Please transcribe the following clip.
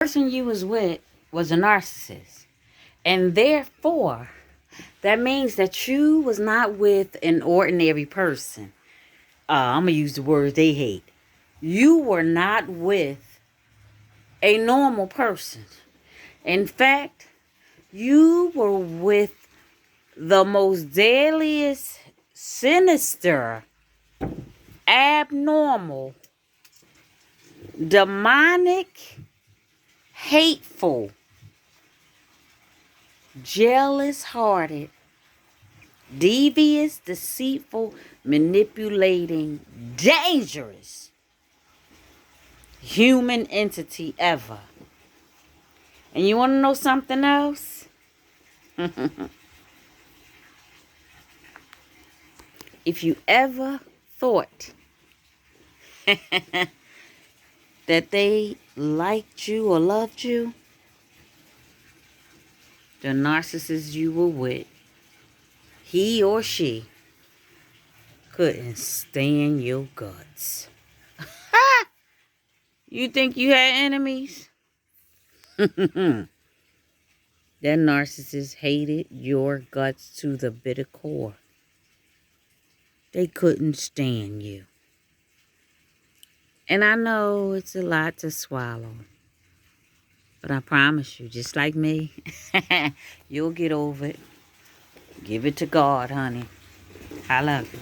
person you was with was a narcissist. And therefore, that means that you was not with an ordinary person. I'm going to use the word they hate. You were not with a normal person. In fact, you were with the most deadliest, sinister, abnormal, demonic, hateful, jealous-hearted, devious, deceitful, manipulating, dangerous human entity ever. And you want to know something else? If you ever thought that they liked you or loved you, the narcissist you were with, he or she couldn't stand your guts. You think you had enemies? That narcissist hated your guts to the bitter core. They couldn't stand you. And I know it's a lot to swallow. But I promise you, just like me, you'll get over it. Give it to God, honey. I love you.